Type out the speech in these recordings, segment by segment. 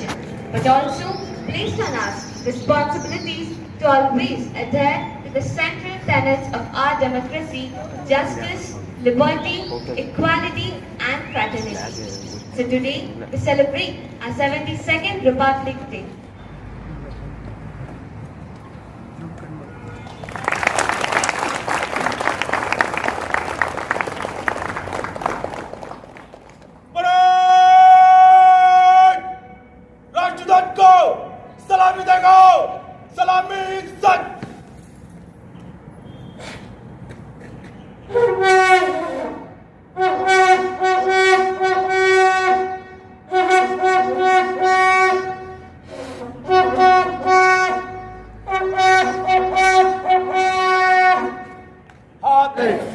nation, but also placed on us responsibilities to always adhere to the central tenets of our democracy: justice, liberty, equality, and fraternity. So today, we celebrate our 72nd Republic Day. राष्ट्रध्वज को सलामी देगा, सलामी इज्जत।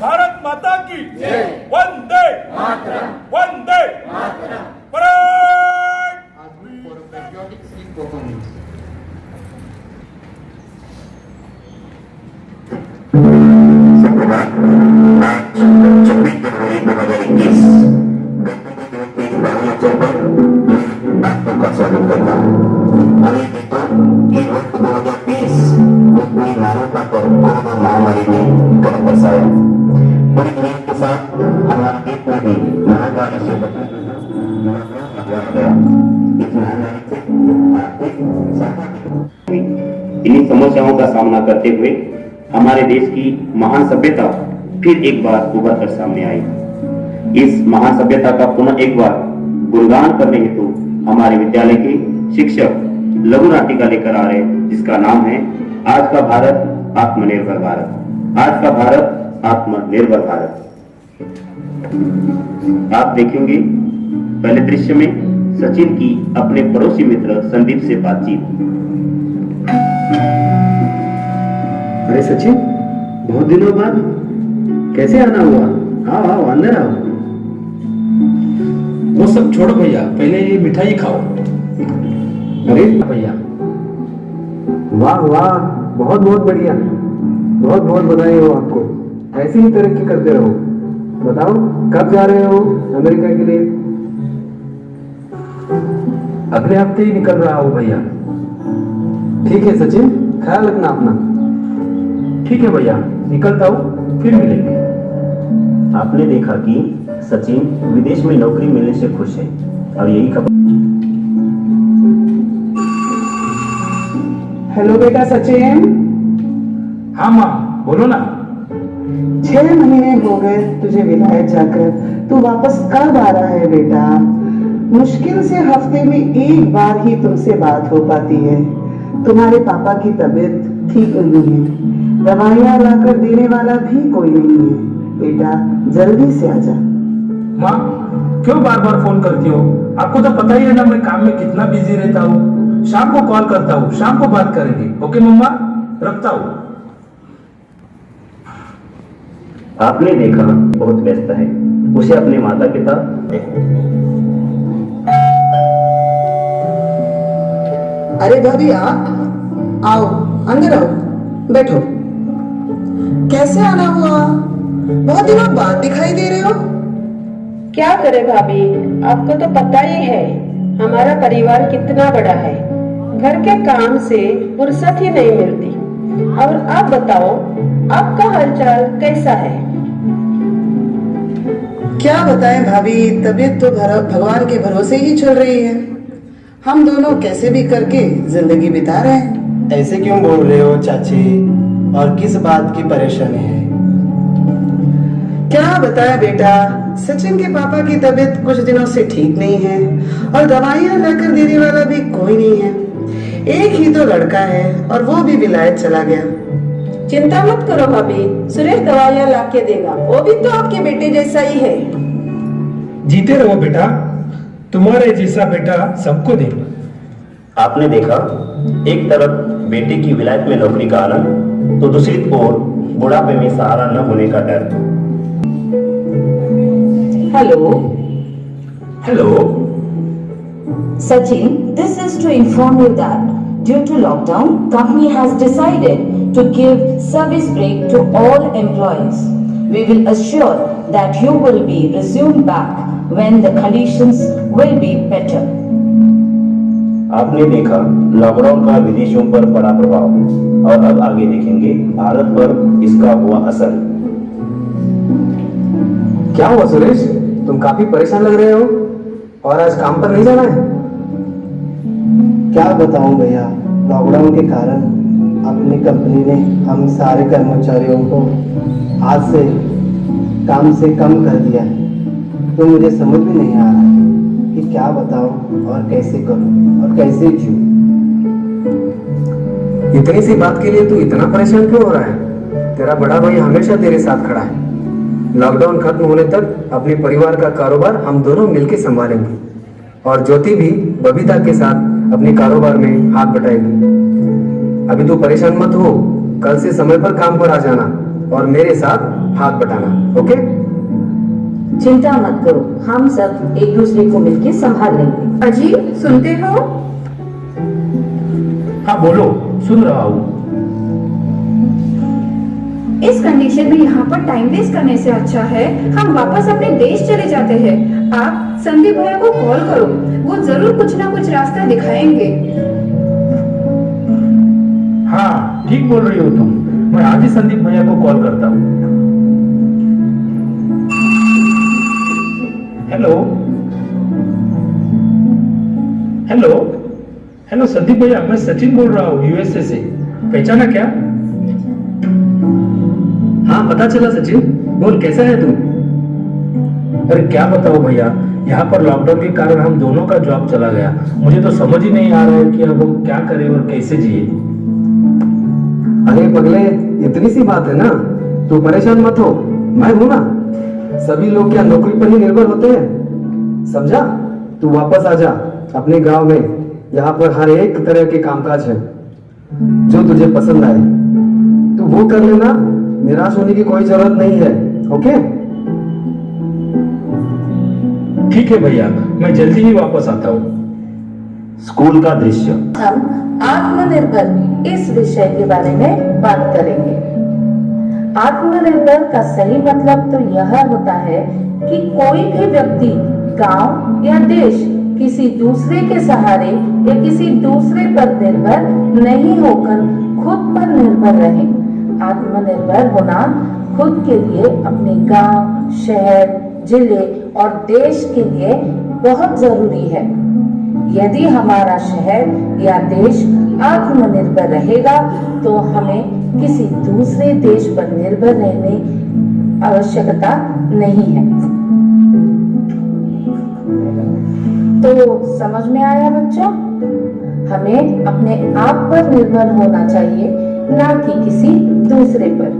भारत माता की Vande Mataram, Vande Mataram. Parade. For a patriotic sleep performance. इन्हीं समस्याओं का सामना करते हुए हमारे देश की महान सभ्यता फिर एक बार उभर कर सामने आई। इस महान सभ्यता का पुनः एक बार गुणगान करने हेतु हमारे विद्यालय के शिक्षक लघु नाटिका लेकर आ रहे हैं, जिसका नाम है आज का भारत आत्मनिर्भर भारत। आज का भारत आत्मनिर्भर भारत। आप देखेंगे पहले दृश्य में सचिन की अपने पड़ोसी मित्र संदीप से बातचीत। अरे सचिन, बहुत दिनों बाद कैसे आना हुआ? आओ आओ, अंदर आओ। वो सब छोड़ो भैया, पहले ये मिठाई खाओ। अरे भैया, वाह वाह, बहुत बहुत बढ़िया, बहुत बहुत बधाई हो आपको। ऐसे ही तरक्की करते रहो। बताओ कब जा रहे हो अमेरिका के लिए? अगले हफ्ते ही निकल रहा हूँ भैया। ठीक है सचिन, ख्याल रखना अपना। ठीक है भैया, निकलता हूँ, फिर मिलेंगे। आपने देखा कि सचिन विदेश में नौकरी मिलने से खुश है। अब यही खबर। हेलो बेटा सचिन। हाँ माँ, बोलो ना। 6 महीने हो गए तुझे विलायत जाकर, तू वापस कब आ रहा है बेटा? मुश्किल से हफ्ते में एक बार ही तुमसे बात हो पाती है। तुम्हारे पापा की तबीयत ठीक नहीं है, दवाइयाँ लाकर देने वाला भी कोई नहीं है। बेटा जल्दी से आजा। माँ, क्यों बार बार फोन करती हो? आपको तो पता ही है ना मैं काम में कितना बिजी रहता हूँ। शाम को कॉल करता हूँ, शाम को बात करेंगे। ओके मम्मा, रखता हूँ। आपने देखा बहुत व्यस्त है, उसे अपने माता पिता। अरे भाभी आप आओ, अंदर आओ, बैठो। कैसे आना हुआ? बहुत दिनों बाद दिखाई दे रहे हो। क्या करे भाभी, आपको तो पता ही है हमारा परिवार कितना बड़ा है। घर के काम से फुर्सत ही नहीं मिलती। और आप बताओ, आपका हालचाल कैसा है? क्या बताएं भाभी, तबीयत तो भगवान के भरोसे ही चल रही है। हम दोनों कैसे भी करके जिंदगी बिता रहे हैं। ऐसे क्यों बोल रहे हो चाची, और किस बात की परेशानी है? क्या बताएं बेटा, सचिन के पापा की तबीयत कुछ दिनों से ठीक नहीं है और दवाइयाँ लाकर देने वाला भी कोई नहीं है। एक ही तो लड़का है और वो भी विलायत चला गया। चिंता मत करो भाभी, सुरेश दवाइयाँ ला के देगा। वो भी तो आपके बेटे जैसा ही है। जीते रहो बेटा, तुम्हारे जैसा बेटा सबको देगा। आपने देखा एक तरफ बेटे की विलायत में नौकरी का आनंद, तो दूसरी ओर बुढ़ापे में सहारा न होने का डर। Hello hello Sachin, this is to inform you that due to lockdown, company has decided to give service break to all employees. We will assure that you will be resumed back when the conditions will be better. आपने देखा lockdown का विदेशों पर पड़ा प्रभाव और अब आगे देखेंगे भारत पर इसका हुआ असर। क्या हुआ सुरेश, तुम काफी परेशान लग रहे हो और आज काम पर नहीं जाना है? क्या बताऊं भैया, लॉकडाउन के कारण अपनी कंपनी ने हम सारे कर्मचारियों को आज से काम से कम कर दिया है। तो मुझे समझ में नहीं आ रहा है कि क्या बताऊं और कैसे करूं और कैसे जीऊं। इतनी सी बात के लिए तू इतना परेशान क्यों हो रहा है? तेरा बड़ा भाई हमेशा तेरे साथ खड़ा है। लॉकडाउन खत्म होने तक अपने परिवार का कारोबार हम दोनों मिलकर संभालेंगे और ज्योति भी बबीता के साथ अपने कारोबार में हाथ बटाएगी। अभी तू परेशान मत हो, कल से समय पर काम पर आ जाना और मेरे साथ हाथ बटाना, ओके? चिंता मत करो, हम सब एक दूसरे को मिलकर संभाल लेंगे। अजी सुनते हो? हाँ बोलो, सुन रहा हूँ। इस कंडीशन में यहाँ पर टाइम वेस्ट करने से अच्छा है हम वापस अपने देश चले जाते हैं। आप संदीप भैया को कॉल करो, वो जरूर कुछ ना कुछ रास्ता दिखाएंगे। हाँ ठीक बोल रही हो तुम, मैं आज ही संदीप भैया को कॉल करता हूँ। हेलो हेलो हेलो संदीप भैया, मैं सचिन बोल रहा हूँ यूएसए से। पहचाना क्या? हाँ पता चला सचिन, बोल कैसा है तू? अरे क्या बताओ भैया, यहाँ पर लॉकडाउन के कारण हम दोनों का जॉब चला गया। मुझे तो समझ ही नहीं आ रहा है कि अब हम क्या करें और कैसे जिए। अरे पगले, इतनी सी बात है ना, तू परेशान मत हो, मैं हूं ना। सभी लोग क्या नौकरी पर ही निर्भर होते हैं, समझा? तू वापस आ जा अपने गांव में। यहाँ पर हर एक तरह के कामकाज है, जो तुझे पसंद आए तू वो कर लेना। निराश होने की कोई जरूरत नहीं है, ओके? ठीक है भैया, मैं जल्दी ही वापस आता हूँ। स्कूल का दृश्य। हम आत्मनिर्भर इस विषय के बारे में बात करेंगे। आत्मनिर्भर का सही मतलब तो यह होता है कि कोई भी व्यक्ति गांव या देश किसी दूसरे के सहारे या किसी दूसरे पर निर्भर नहीं होकर खुद पर निर्भर रहे। आत्मनिर्भर होना खुद के लिए, अपने गांव, शहर, जिले और देश के लिए बहुत जरूरी है। यदि हमारा शहर या देश आत्मनिर्भर रहेगा तो हमें किसी दूसरे देश पर निर्भर रहने आवश्यकता नहीं है। तो समझ में आया बच्चों? हमें अपने आप पर निर्भर होना चाहिए, ना कि किसी दूसरे पर।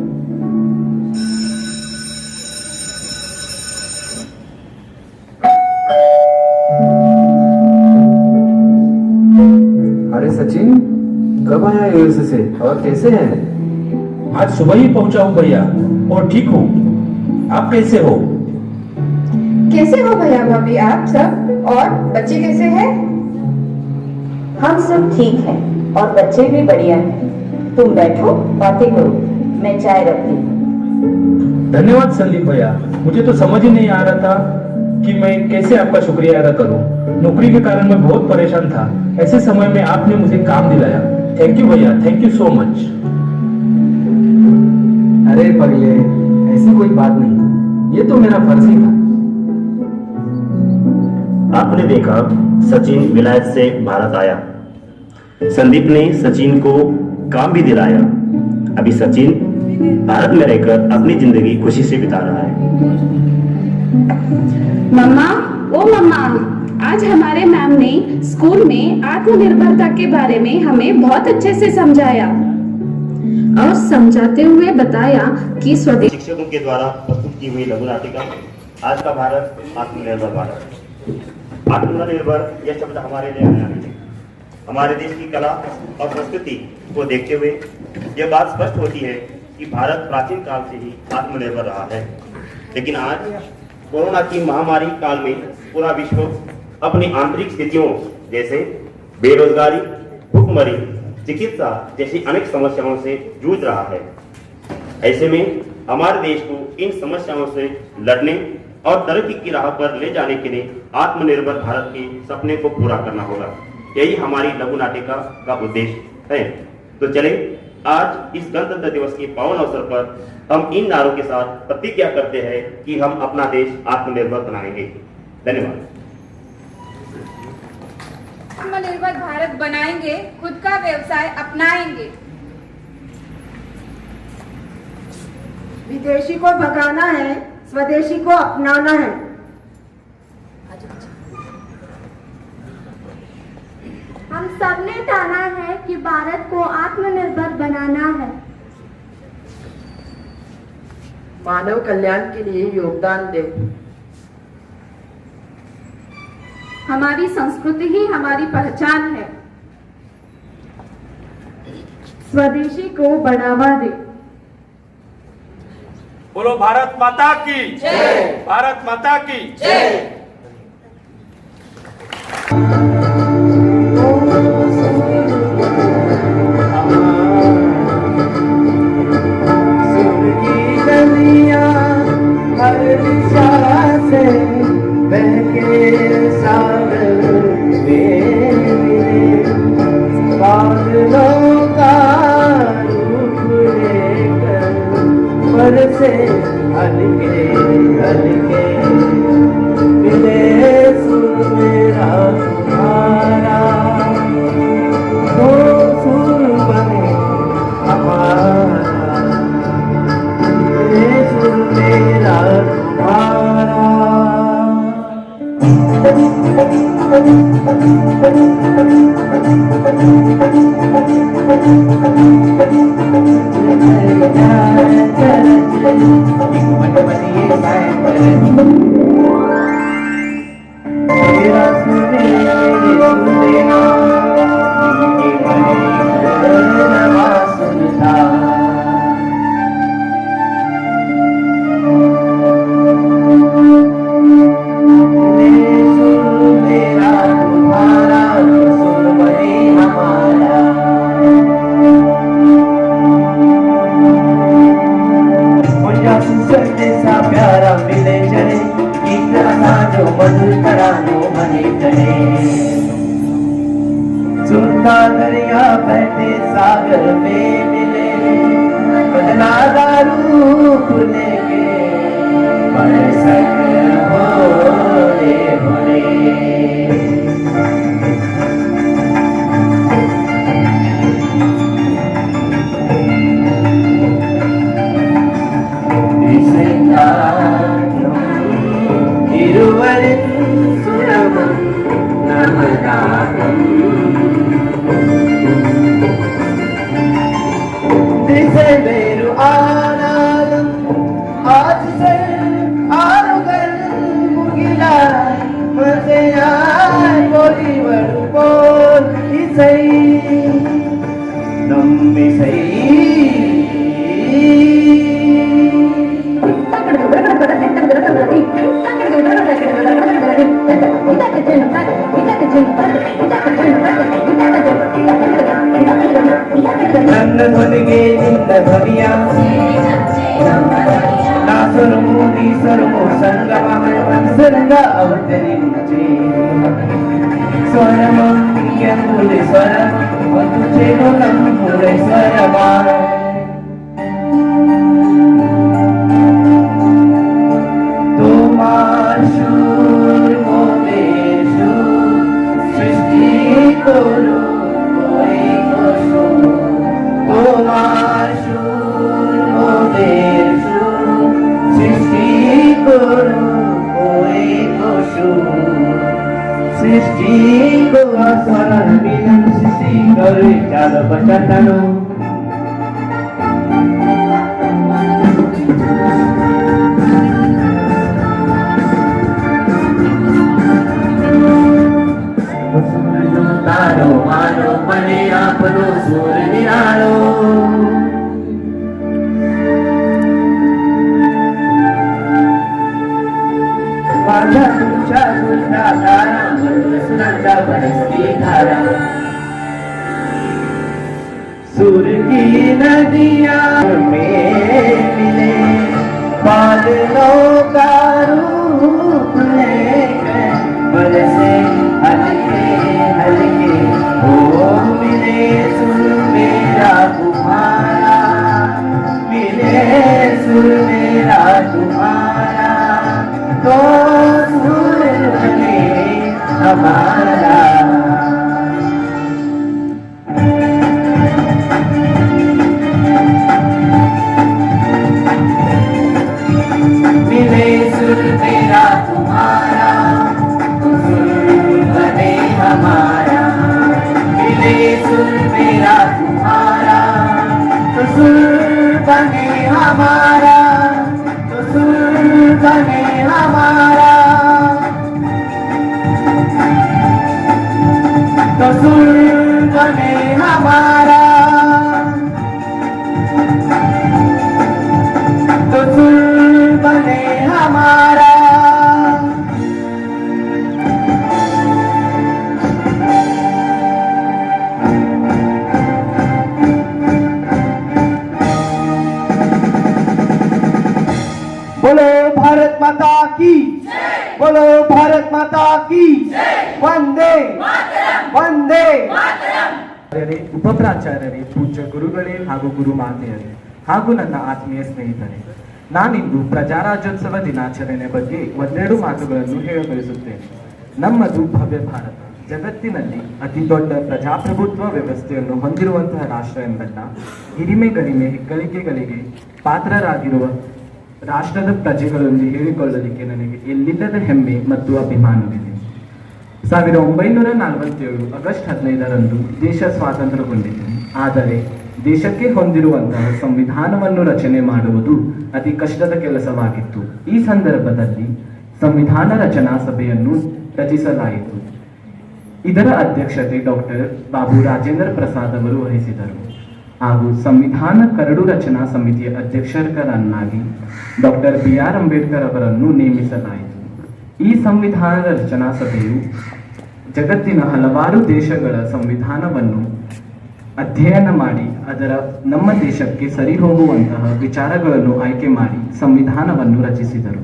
अरे सचिन, कब आया यूएसए से और कैसे है? आज सुबह ही पहुंचा हूँ भैया और ठीक हूँ। आप कैसे हो? कैसे हो भैया भाभी आप सब, और बच्चे कैसे हैं? हम सब ठीक हैं और बच्चे भी बढ़िया हैं। तुम बैठो, बातें करो, मैं चाय रखती हूँ। धन्यवाद संदीप भैया, मुझे तो समझ ही नहीं आ रहा था कि मैं कैसे आपका शुक्रिया अदा करूं। नौकरी के कारण मैं बहुत परेशान था, ऐसे समय में आपने मुझे काम दिलाया। थैंक यू भैया, थैंक यू सो मच। अरे पगले, ऐसी कोई बात नहीं, ये तो मेरा फर्ज ही था। आपने देखा सचिन विलायत से भारत आया, संदीप ने सचिन को काम भी दिलाया। अभी सचिन भारत में रहकर अपनी जिंदगी खुशी से बिता रहा है। मम्मा, ओ मम्मा, आज हमारे मैम ने स्कूल में आत्मनिर्भरता के बारे में हमें बहुत अच्छे से समझाया और समझाते हुए बताया कि स्वदेश शिक्षकों के द्वारा प्रस्तुत की हुई लघु नाटिका आज का भारत आत्मनिर्भर भारत। आत्मनिर्भर यह शब्द हमारे लिए नया नहीं है। हमारे देश की कला और संस्कृति को देखते हुए यह बात स्पष्ट होती है कि भारत प्राचीन काल से ही आत्मनिर्भर रहा है। लेकिन आज कोरोना की महामारी काल में पूरा विश्व अपनी आंतरिक स्थितियों जैसे बेरोजगारी, भूखमरी, चिकित्सा जैसी अनेक समस्याओं से जूझ रहा है। ऐसे में हमारे देश को इन समस्याओं से लड़ने और तरक्की की राह पर ले जाने के लिए आत्मनिर्भर भारत के सपने को पूरा करना होगा। यही हमारी लघु नाटिका का उद्देश्य है। तो चले आज इस गणतंत्र दिवस के पावन अवसर पर हम इन नारों के साथ प्रतिज्ञा करते हैं कि हम अपना देश आत्मनिर्भर बनाएंगे। धन्यवाद। आत्मनिर्भर भारत बनाएंगे, खुद का व्यवसाय अपनाएंगे। विदेशी को भगाना है, स्वदेशी को अपनाना है। हम सबने ठाना है कि भारत को आत्मनिर्भर बनाना है। मानव कल्याण के लिए योगदान दे। हमारी संस्कृति ही हमारी पहचान है। स्वदेशी को बढ़ावा दे। बोलो भारत माता की जय। भारत माता की जय। हर दिशा से बहके सागर में बादलों का रूप लेकर बरसे हल्के हल्के मिले सुर मेरा तुम्हारा, दो सुर बने हमारा, मिले सुर मेरा तुम्हारा। सुनता दरिया बहते सागर में मिले, बदला रूप लेके बरसक भोले भोले। ഇരുവരും സുരവും നമതാകം दिसे मेरु आनादम आज से आरुगल मुगिला मजे आय बोली वरु बोल इसई नम्मी सई ನನ್ನ ಧ್ವನಿಗೆ ನಿನ್ನ ಧ್ವನಿಯ ನಾ ಸ್ವರಮು ನೀ ಸ್ವರಮು ಸಂಗಮ ಸಂಗ ಅವತರಿಂಚೆ ಸ್ವರಮ ಕೆಂಬುಲಿ ಸ್ವರಮ ಒಂದು ಚೇನು ನಮ್ಮುಳೆ ಸ್ವರಮ তোমার সুর মোদের সুর সৃষ্টি করো তোমার সুর মোদের সুর সৃষ্টি করো ওই সুর সৃষ্টি করো সরল মিলন সৃষ্টি করে চালো বচানো તારો માનો મને આપનો સુર નિરાળો माझा तुझ्या सुंदर धारा सुनंदा बरसती धारा सुर की नदियां में मिले बादलों का रूप लेकर बरसे हल्के हल्के हमारा, रसूल बने हमारा, रसूल बने हमारा, रसूल बने हमारा। बोलो भारत माता की, बोलो भारत माता की, वंदे वंदे। ಉಪಪ್ರಾಚಾರ್ಯರೇ, ಪೂಜ್ಯ ಗುರುಗಳೇ ಹಾಗೂ ಗುರು ಮಾತೆಯರೇ ಹಾಗೂ ನನ್ನ ಆತ್ಮೀಯ ಸ್ನೇಹಿತರೆ, ನಾನಿಂದು ಪ್ರಜಾರಾಜ್ಯೋತ್ಸವ ದಿನಾಚರಣೆ ಬಗ್ಗೆ ಒಂದೆರಡು ಮಾತುಗಳನ್ನು ಹೇಳಬಯಸುತ್ತೇನೆ. ನಮ್ಮದು ಭವ್ಯ ಭಾರತ, ಜಗತ್ತಿನಲ್ಲಿ ಅತಿ ದೊಡ್ಡ ಪ್ರಜಾಪ್ರಭುತ್ವ ವ್ಯವಸ್ಥೆಯನ್ನು ಹೊಂದಿರುವಂತಹ ರಾಷ್ಟ್ರ ಎಂಬಲ್ಲ ಹಿರಿಮೆ ಗರಿಮೆ ಹೆಗ್ಗಳಿಕೆಗಳಿಗೆ ಪಾತ್ರರಾಗಿರುವ ರಾಷ್ಟ್ರದ ಪ್ರಜೆಗಳಲ್ಲಿ ಹೇಳಿಕೊಳ್ಳಲಿಕ್ಕೆ ನನಗೆ ಎಲ್ಲಿಲ್ಲದ ಹೆಮ್ಮೆ ಮತ್ತು ಅಭಿಮಾನವಿದೆ. 1947 ಆಗಸ್ಟ್ 15ರಂದು ದೇಶ ಸ್ವಾತಂತ್ರ್ಯಗೊಂಡಿತು. ಆದರೆ ದೇಶಕ್ಕೆ ಹೊಂದಿರುವಂತಹ ಸಂವಿಧಾನವನ್ನು ರಚನೆ ಮಾಡುವುದು ಅತಿ ಕಷ್ಟದ ಕೆಲಸವಾಗಿತ್ತು. ಈ ಸಂದರ್ಭದಲ್ಲಿ ಸಂವಿಧಾನ ರಚನಾ ಸಭೆಯನ್ನು ರಚಿಸಲಾಯಿತು. ಇದರ ಅಧ್ಯಕ್ಷತೆ ಡಾಕ್ಟರ್ ಬಾಬು ರಾಜೇಂದ್ರ ಪ್ರಸಾದ್ ಅವರು ವಹಿಸಿದರು ಹಾಗೂ ಸಂವಿಧಾನ ಕರಡು ರಚನಾ ಸಮಿತಿಯ ಅಧ್ಯಕ್ಷರನ್ನಾಗಿ ಡಾಕ್ಟರ್ BR ಅಂಬೇಡ್ಕರ್ ಅವರನ್ನು ನೇಮಿಸಲಾಯಿತು. ಈ ಸಂವಿಧಾನ ರಚನಾ ಸಭೆಯು ಜಗತ್ತಿನ ಹಲವಾರು ದೇಶಗಳ ಸಂವಿಧಾನವನ್ನು ಅಧ್ಯಯನ ಮಾಡಿ ಅದರ ನಮ್ಮ ದೇಶಕ್ಕೆ ಸರಿ ಹೋಗುವಂತಹ ವಿಚಾರಗಳನ್ನು ಆಯ್ಕೆ ಮಾಡಿ ಸಂವಿಧಾನವನ್ನು ರಚಿಸಿದರು.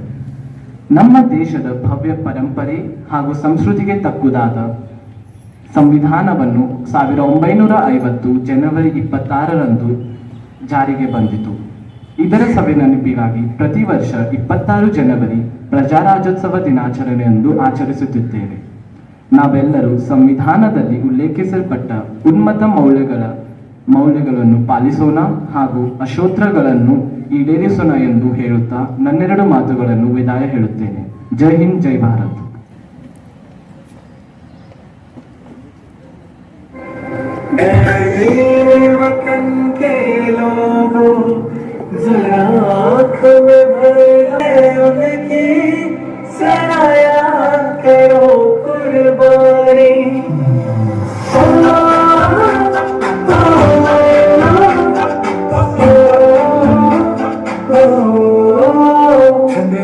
ನಮ್ಮ ದೇಶದ ಭವ್ಯ ಪರಂಪರೆ ಹಾಗೂ ಸಂಸ್ಕೃತಿಗೆ ತಕ್ಕುದಾದ ಸಂವಿಧಾನವನ್ನು 1950 ಜನವರಿ 26ರಂದು ಜಾರಿಗೆ ಬಂದಿತು. ಇದರ ಸಭೆ ನೆನಪಿಗಾಗಿ ಪ್ರತಿ ವರ್ಷ 26 ಜನವರಿ ಪ್ರಜಾರಾಜ್ಯೋತ್ಸವ ದಿನಾಚರಣೆಯೆಂದು ಆಚರಿಸುತ್ತಿದ್ದೇವೆ. ನಾವೆಲ್ಲರೂ ಸಂವಿಧಾನದಲ್ಲಿ ಉಲ್ಲೇಖಿಸಲ್ಪಟ್ಟ ಉನ್ನತ ಮೌಲ್ಯಗಳನ್ನು ಪಾಲಿಸೋಣ ಹಾಗೂ ಅಶೋತ್ರಗಳನ್ನು ಈಡೇರಿಸೋಣ ಎಂದು ಹೇಳುತ್ತಾ ನನ್ನೆರಡು ಮಾತುಗಳನ್ನು ವಿದಾಯ ಹೇಳುತ್ತೇನೆ. ಜೈ ಹಿಂದ್, ಜೈ ಭಾರತ್. वतन के लोगों जरा आँखों में भर उनकी सराया करो कुर्बानी।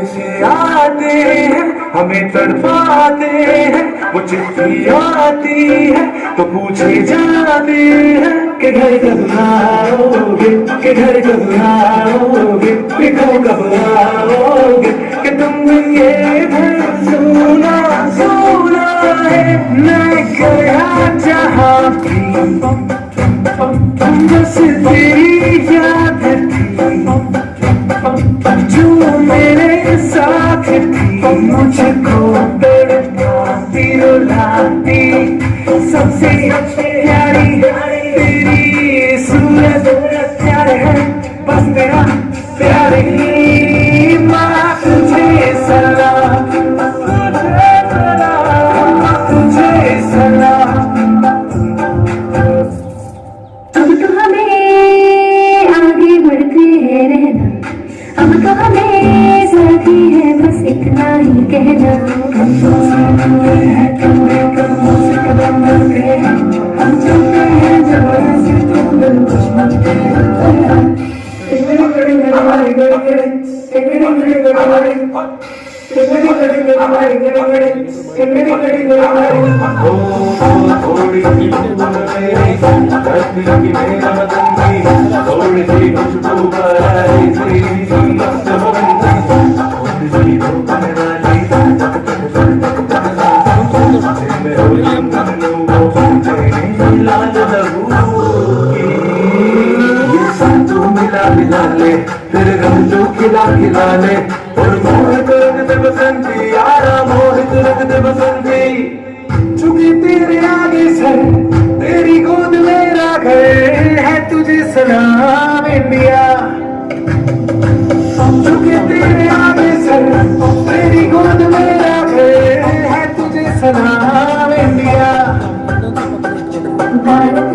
से आते हैं हमें तड़पाते हैं, वो चिट्ठी आती है तो पूछे जाते हैं कि घर कब आओगे, कि घर कब आओगे, कि घर कब आओगे, कि तुम ये घर सुना सुना है। मैं गया जहाँ भी बस तेरी याद थी, जो मेरे साथ थी मुझको तड़पाती रुलाती। सबसे प्यारी तेरी सूरत प्यार है, बस तेरा प्यार ही माँ तुझे सलाम, तुझे सलाम। अब तो हमें आगे बढ़ते रहना, अब तो हमें साथी है बस इतना ही कहना। हम चलते हैं जबरदस्ती तुम दुश्मन के मिला ले फिर गमजो खिला ले और मोहित रखते बसंती यारा, मोहित रखते बसंती। चुकी तेरे आगे सर तेरी गोद मेरा घर है, तुझे सलाम इंडिया। चुकी तेरे आगे सर तेरी गोद मेरा घर है, तुझे सलाम इंडिया। भारत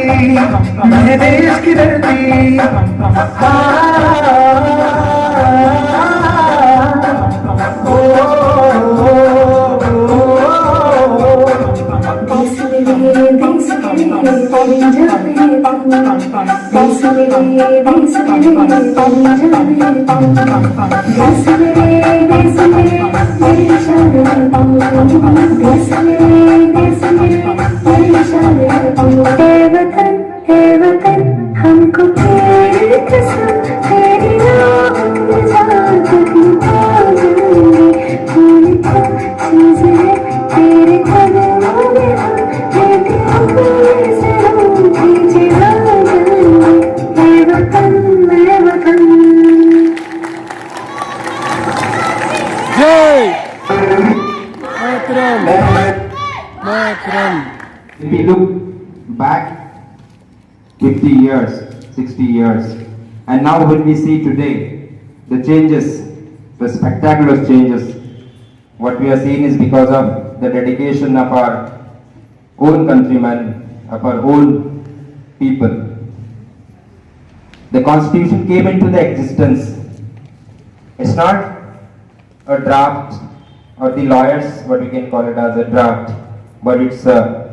मैं देश की धरती हमको तेरी कसम तेरी राहों में जाकर पाऊंगी कौन सा चीज है तेरे कदमों में लेके अपने से रूठी जिला जाऊंगी ये वतन मेरे वतन If we look back 50 years, 60 years, and now when we see today the changes, the spectacular changes, what we are seeing is because of the dedication of our own countrymen, of our own people. The Constitution came into the existence. It's not a draft, or the lawyers, what we can call it as a draft, but it's a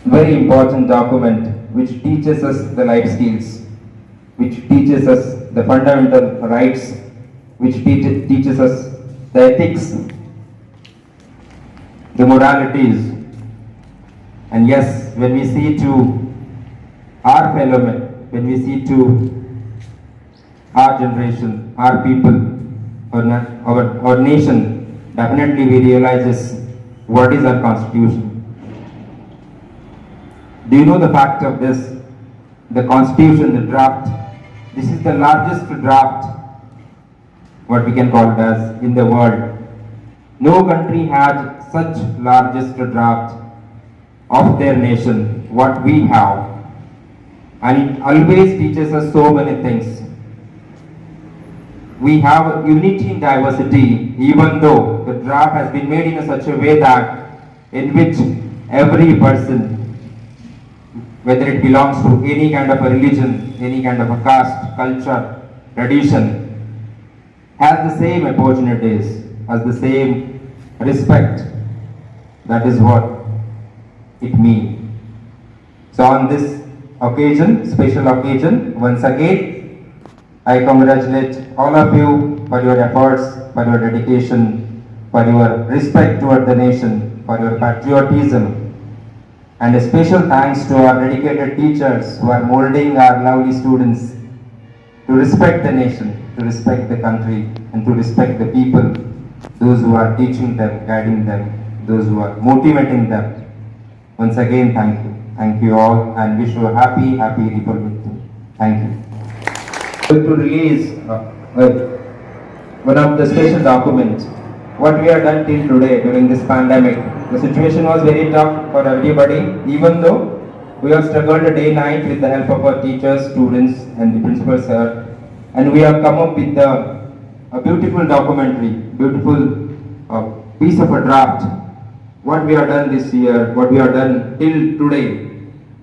very important document which teaches us the life skills, which teaches us the fundamental rights, which teaches us the ethics, the moralities. And yes, when we see to our fellow men, when we see to our generation, our people, our nation, definitely we realize what is our constitution. Do you know the fact of this? The constitution, the draft, this is the largest draft, what we can call it as, in the world. No country has such largest draft of their nation, what we have. And it always teaches us so many things. We have unity in diversity, even though the draft has been made in such a way that in which every person, whether it belongs to any kind of a religion, any kind of a caste, culture, tradition, has the same opportunities, has the same respect. That is what it means. So on this occasion, special occasion, once again, I congratulate all of you for your efforts, for your dedication, for your respect toward the nation, for your patriotism. And a special thanks to our dedicated teachers who are molding our lovely students to respect the nation, to respect the country, and to respect the people, those who are teaching them, guiding them, those who are motivating them. Once again, thank you. Thank you all, and wish you a happy, happy Republic Day. Thank you. To release one of the special documents, what we have done till today during this pandemic. The situation was very tough for everybody, even though we have struggled day and night with the help of our teachers, students, and the principal sir, and we have come up with a beautiful documentary, beautiful piece of a draft. What we have done this year, what we have done till today.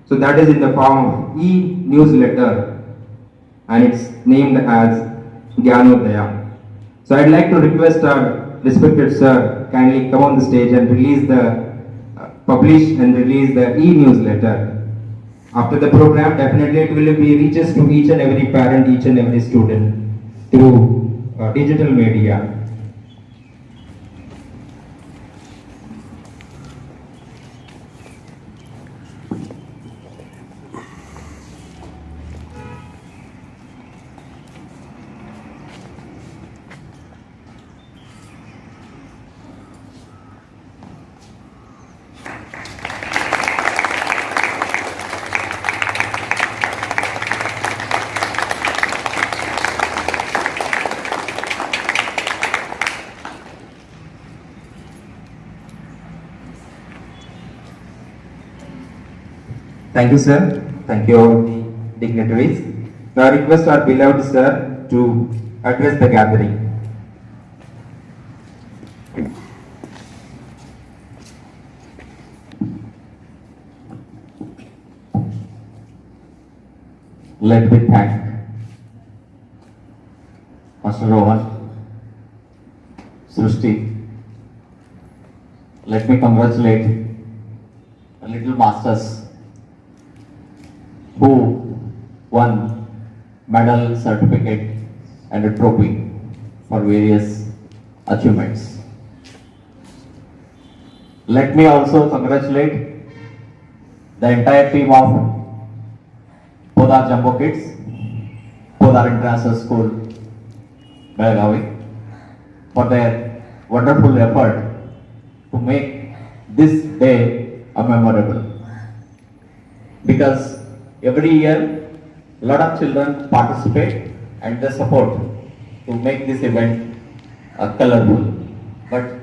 So that is in the form of e-newsletter, and it's named as Gyanodaya. So I'd like to request our respected sir kindly come on the stage and release the publish and release the e-newsletter. After the program, definitely it will be reaches to each and every parent, each and every student through digital media. Thank you, sir. Thank you all the dignitaries. Now I request our beloved sir to address the gathering. let me thank Master Rohan, Srushti. Let me congratulate the little masters who won medal, certificate and a trophy for various achievements. Let me also congratulate the entire team of Podar Jumbo Kids, Podar International School, Belagavi, for their wonderful effort to make this day a memorable. Because every year, a lot of children participate and they support to make this event colorful. But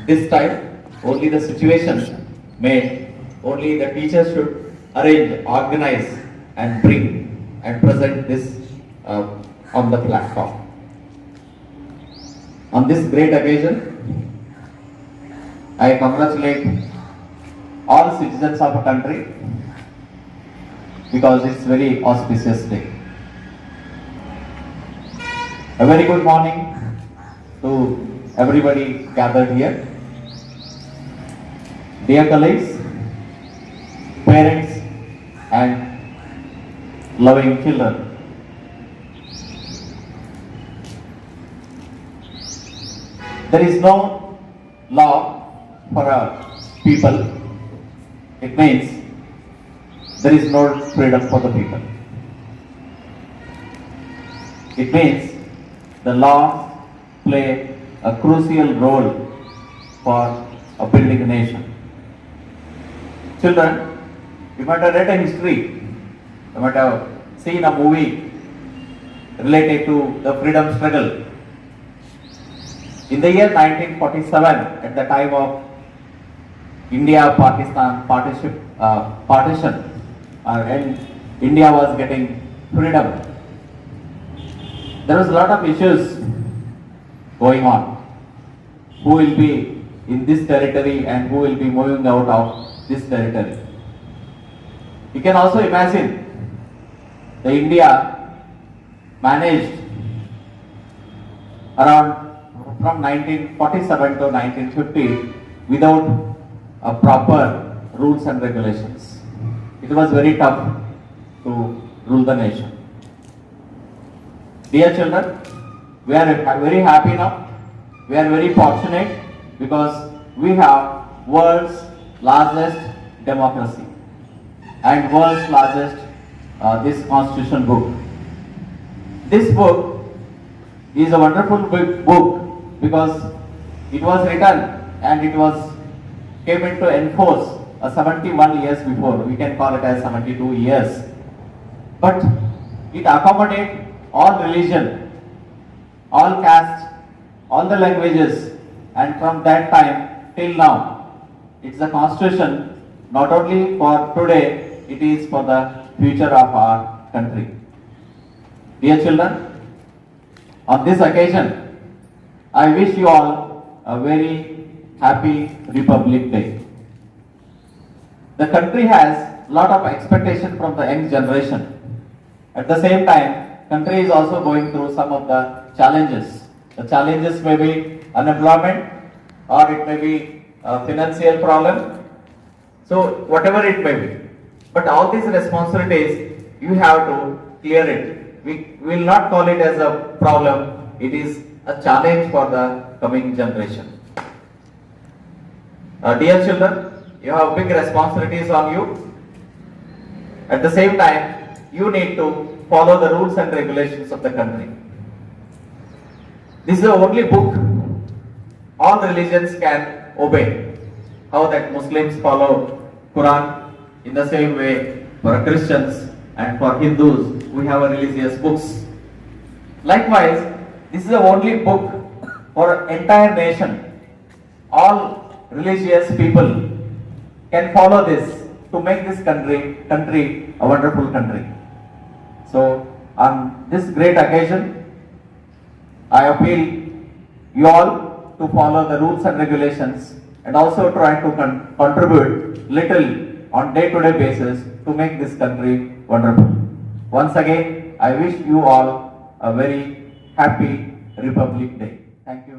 this time, only the situation made, only the teachers should arrange, organize and bring and present this on the platform. On this great occasion, I congratulate all citizens of a country because it's very auspicious day. A very good morning to everybody gathered here. Dear colleagues, parents and loving children. There is no law for a people. It means there is no freedom for the people. It means the laws play a crucial role for a building a nation. Children, you might have read a history, you might have seen a movie related to the freedom struggle. In the year 1947, at the time of India-Pakistan partition, and India was getting freedom, there was a lot of issues going on. Who will be in this territory and who will be moving out of this territory? You can also imagine the India managed around from 1947 to 1950 without a proper rules and regulations. It was very tough to rule the nation. Dear children, we are very happy now. We are very fortunate because we have world's largest democracy and world's largest this constitution book. This book is a wonderful book because it was written and it was came into enforce 71 years before. We can call it as 72 years. But it accommodates all religion, all caste, all the languages, and from that time till now, it's a constitution not only for today, it is for the future of our country. Dear children, on this occasion, I wish you all a very happy Republic Day. The country has a lot of expectation from the young generation. At the same time, country is also going through some of the challenges. The challenges may be unemployment or it may be a financial problem. So whatever it may be. But all these responsibilities, you have to clear it. We will not call it as a problem. It is a challenge for the coming generation. Dear children, you have big responsibilities on you. At the same time, you need to follow the rules and regulations of the country. This is the only book all religions can obey. How that Muslims follow Quran, in the same way for Christians and for Hindus, we have a religious books. Likewise, this is the only book for entire nation. All religious people can follow this to make this country a wonderful country. So on this great occasion, I appeal you all to follow the rules and regulations and also try to contribute little on day-to-day basis to make this country wonderful. Once again, I wish you all a very happy Republic Day. Thank you.